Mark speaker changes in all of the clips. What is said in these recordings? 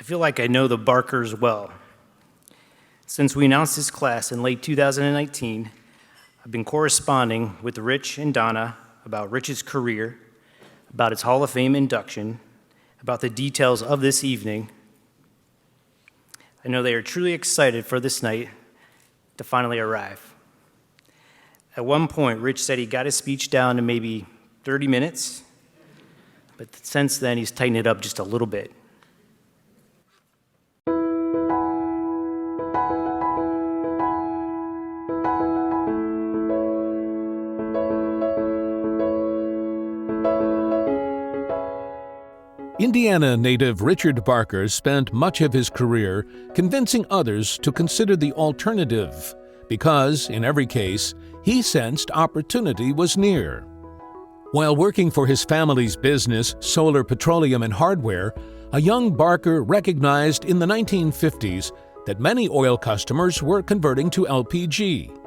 Speaker 1: feel like I know the Barkers well. Since we announced this class in late 2019, I've been corresponding with Rich and Donna about Rich's career, about his Hall of Fame induction, about the details of this evening. I know they are truly excited for this night to finally arrive. At one point, Rich said he got his speech down to maybe 30 minutes, but since then, he's tightened it up just a little bit.
Speaker 2: Indiana native Richard Barker spent much of his career convincing others to consider the alternative because, in every case, he sensed opportunity was near. While working for his family's business, Solar Petroleum and Hardware, a young Barker recognized in the 1950s that many oil customers were converting to LPG.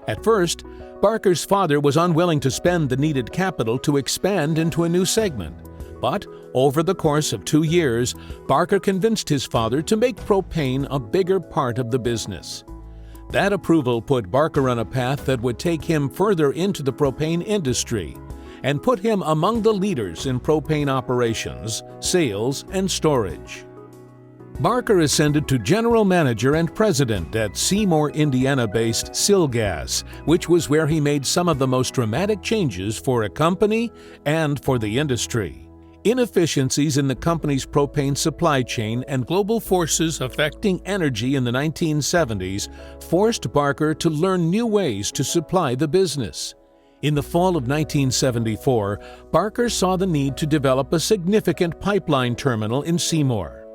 Speaker 2: At first, Barker's father was unwilling to spend the needed capital to expand into a new segment. But over the course of 2 years, Barker convinced his father to make propane a bigger part of the business. That approval put Barker on a path that would take him further into the propane industry and put him among the leaders in propane operations, sales, and storage. Barker ascended to general manager and president at Seymour, Indiana-based Silgas, which was where he made some of the most dramatic changes for a company and for the industry. Inefficiencies in the company's propane supply chain and global forces affecting energy in the 1970s forced Barker to learn new ways to supply the business. In the fall of 1974, Barker saw the need to develop a significant pipeline terminal in Seymour.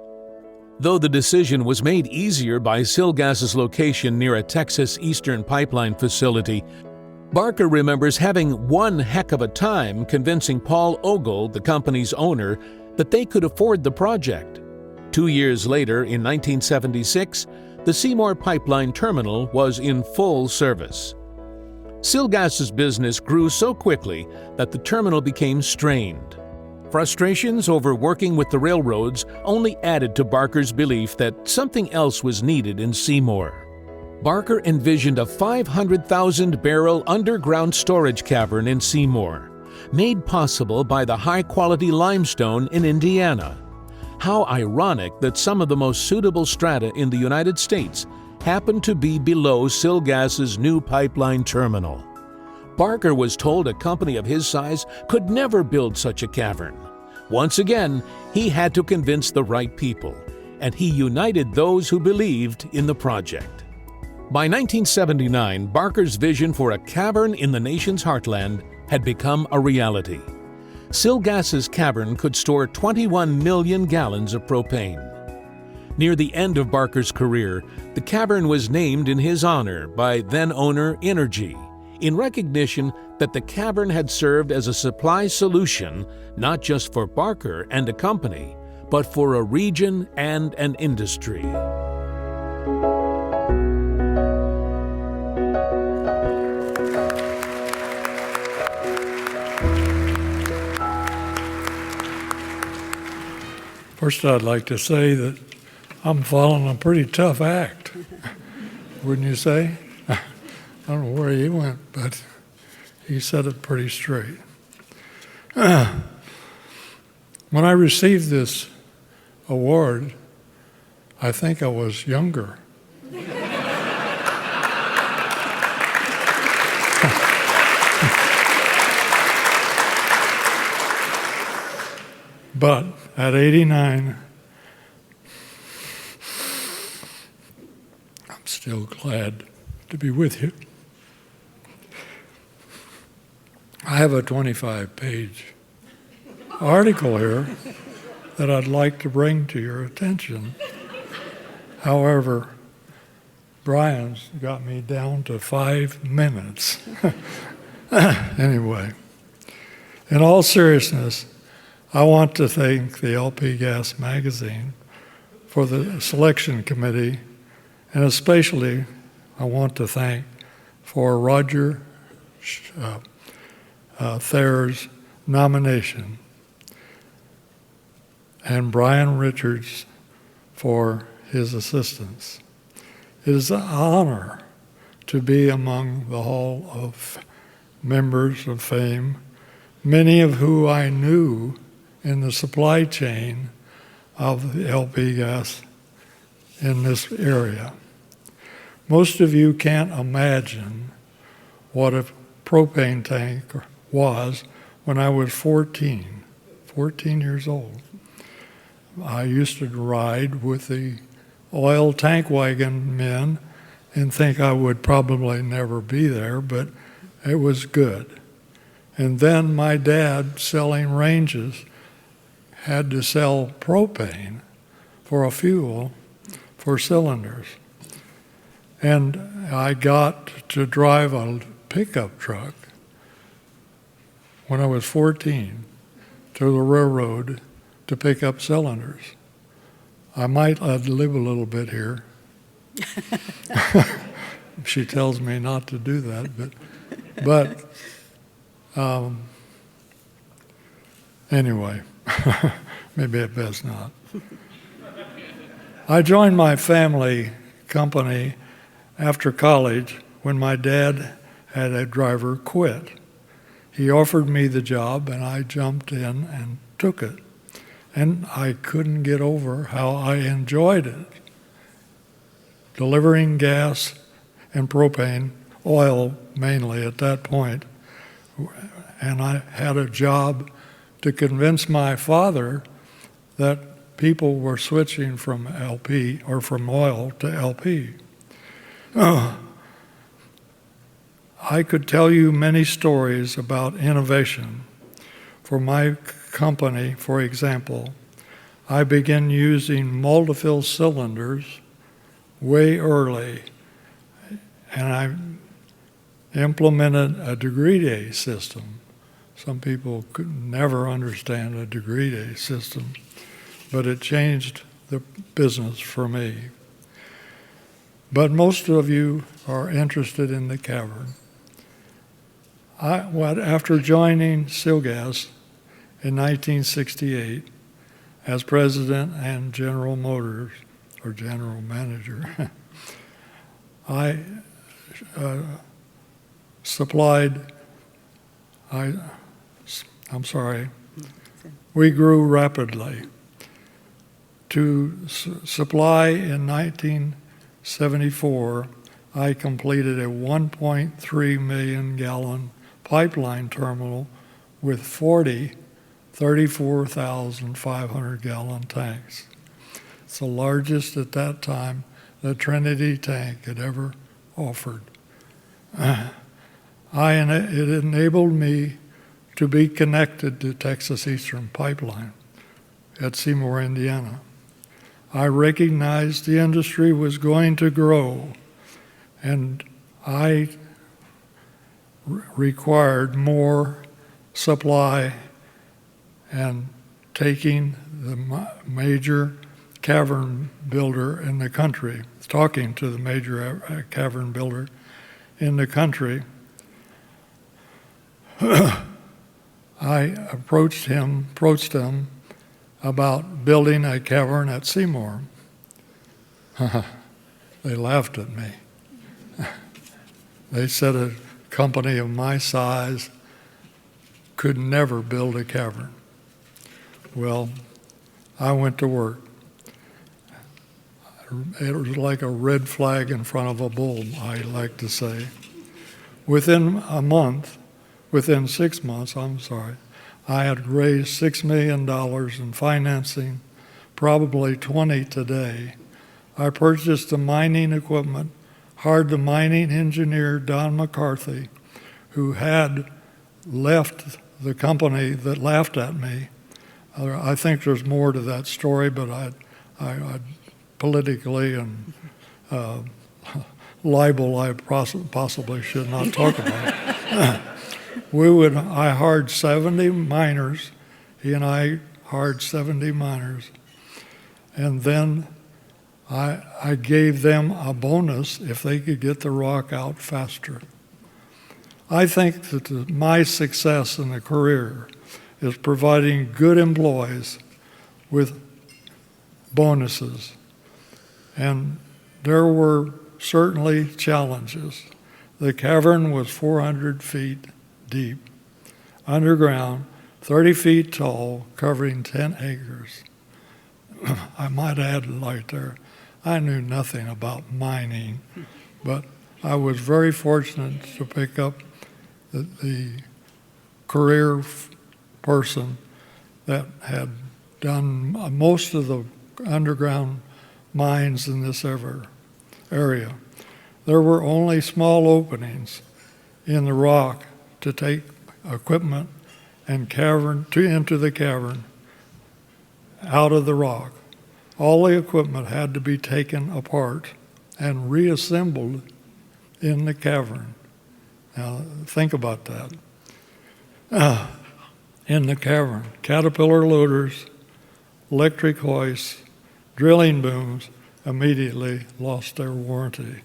Speaker 2: Though the decision was made easier by Silgas's location near a Texas Eastern pipeline facility, Barker remembers having one heck of a time convincing Paul Ogle, the company's owner, that they could afford the project. 2 years later, in 1976, the Seymour Pipeline Terminal was in full service. Silgas's business grew so quickly that the terminal became strained. Frustrations over working with the railroads only added to Barker's belief that something else was needed in Seymour. Barker envisioned a 500,000-barrel underground storage cavern in Seymour, made possible by the high-quality limestone in Indiana. How ironic that some of the most suitable strata in the United States happened to be below Silgas's new pipeline terminal. Barker was told a company of his size could never build such a cavern. Once again, he had to convince the right people, and he united those who believed in the project. By 1979, Barker's vision for a cavern in the nation's heartland had become a reality. Silgas's cavern could store 21 million gallons of propane. Near the end of Barker's career, the cavern was named in his honor by then-owner Inductee, in recognition that the cavern had served as a supply solution not just for Barker and a company, but for a region and an industry.
Speaker 3: First, I'd like to say that I'm following a pretty tough act, wouldn't you say? I don't know where he went, but he said it pretty straight. When I received this award, I think I was younger. But at 89, I'm still glad to be with you. I have a 25-page article here that I'd like to bring to your attention. However, Brian's got me down to 5 minutes. Anyway, in all seriousness, I want to thank the LP Gas Magazine for the selection committee, and especially I want to thank for Roger Thayer's nomination and Brian Richards for his assistance. It is an honor to be among the hall of members of fame, many of who I knew in the supply chain of the LP gas in this area. Most of you can't imagine what a propane tank was when I was 14 years old. I used to ride with the oil tank wagon men and think I would probably never be there, but it was good. And then my dad, selling ranges, had to sell propane for a fuel for cylinders. And I got to drive a pickup truck when I was 14 to the railroad to pick up cylinders. I might live a little bit here. She tells me not to do that, but anyway, maybe it best not. I joined my family company after college when my dad had a driver quit. He offered me the job and I jumped in and took it. And I couldn't get over how I enjoyed it. Delivering gas and propane, oil mainly at that point. And I had a job to convince my father that people were switching from LP or from oil to LP. I could tell you many stories about innovation. For my company, for example, I began using multi-fill cylinders way early, and I implemented a degree system. Some people could never understand a degree system, but it changed the business for me. But most of you are interested in the cavern. After joining Silgas in 1968 as president and General Motors, or general manager, we grew rapidly. To supply in 1974, I completed a 1.3 million gallon pipeline terminal with 40 34,500 gallon tanks. It's the largest at that time the Trinity tank had ever offered. It enabled me to be connected to Texas Eastern Pipeline at Seymour, Indiana. I recognized the industry was going to grow, and I required more supply and taking the major cavern builder in the country, talking to the major cavern builder in the country, I approached him about building a cavern at Seymour. They laughed at me. They said a company of my size could never build a cavern. Well, I went to work. It was like a red flag in front of a bull, I like to say. Within 6 months, I had raised $6 million in financing, probably 20 today. I purchased the mining equipment, hired the mining engineer, Don McCarthy, who had left the company that laughed at me. I think there's more to that story, but I politically and libel I possibly should not talk about. I hired 70 miners. He and I hired 70 miners. And then I gave them a bonus if they could get the rock out faster. I think that my success in the career is providing good employees with bonuses And there were certainly challenges. The cavern was 400 feet deep, underground, 30 feet tall, covering 10 acres. I might add right there, I knew nothing about mining, but I was very fortunate to pick up the career person that had done most of the underground mines in this area. There were only small openings in the rock to take equipment and into the cavern out of the rock. All the equipment had to be taken apart and reassembled in the cavern. Now, think about that. In the cavern, Caterpillar loaders, electric hoists, drilling booms immediately lost their warranty.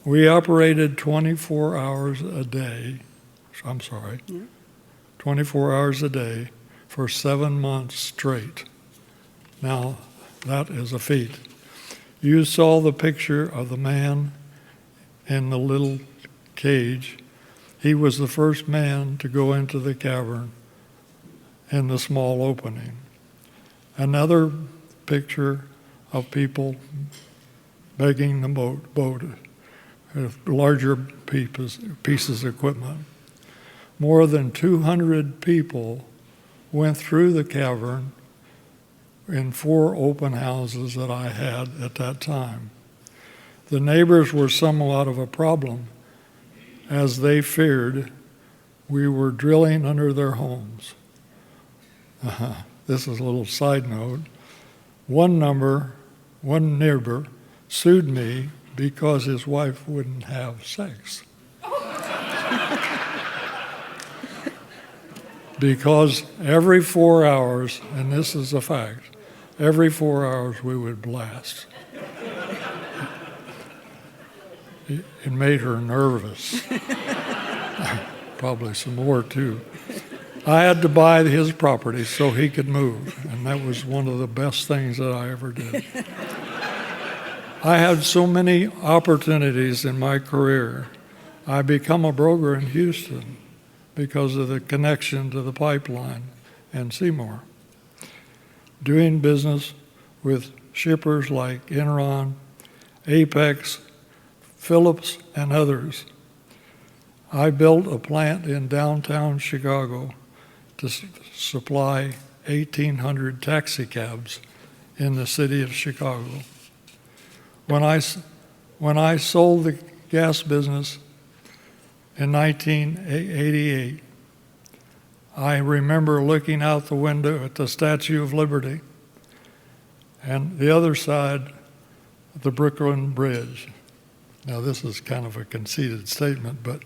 Speaker 3: We operated 24 hours a day, 24 hours a day for 7 months straight. Now, that is a feat. You saw the picture of the man in the little cage. He was the first man to go into the cavern in the small opening. Another picture of people begging the boat larger pieces of equipment. More than 200 people went through the cavern in 4 open houses that I had at that time. The neighbors were somewhat of a problem, as they feared we were drilling under their homes. This is a little side note. One neighbor sued me because his wife wouldn't have sex. Because every 4 hours, and this is a fact, every 4 hours we would blast. It made her nervous. Probably some more too. I had to buy his property so he could move, and that was one of the best things that I ever did. I had so many opportunities in my career. I became a broker in Houston because of the connection to the pipeline and Seymour. Doing business with shippers like Enron, Apex, Phillips, and others. I built a plant in downtown Chicago to supply 1,800 taxi cabs in the city of Chicago. When I sold the gas business in 1988, I remember looking out the window at the Statue of Liberty and the other side, the Brooklyn Bridge. Now, this is kind of a conceited statement, but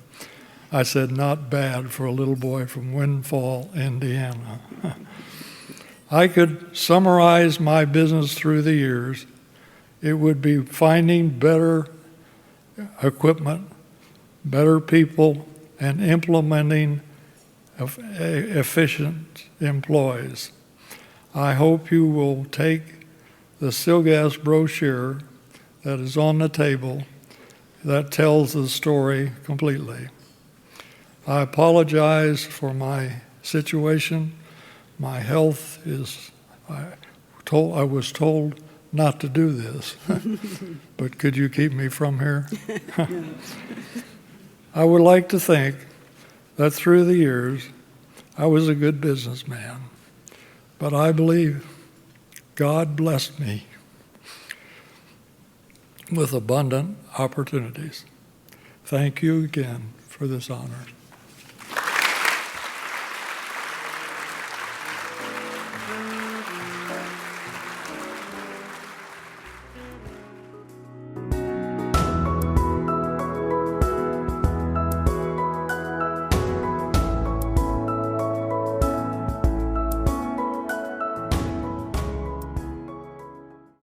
Speaker 3: I said, not bad for a little boy from Windfall, Indiana. I could summarize my business through the years. It would be finding better equipment, better people, and implementing efficient employees. I hope you will take the Silgas brochure that is on the table that tells the story completely. I apologize for my situation. My health is, I was told not to do this, but could you keep me from here? I would like to think that through the years, I was a good businessman, but I believe God blessed me with abundant opportunities. Thank you again for this honor.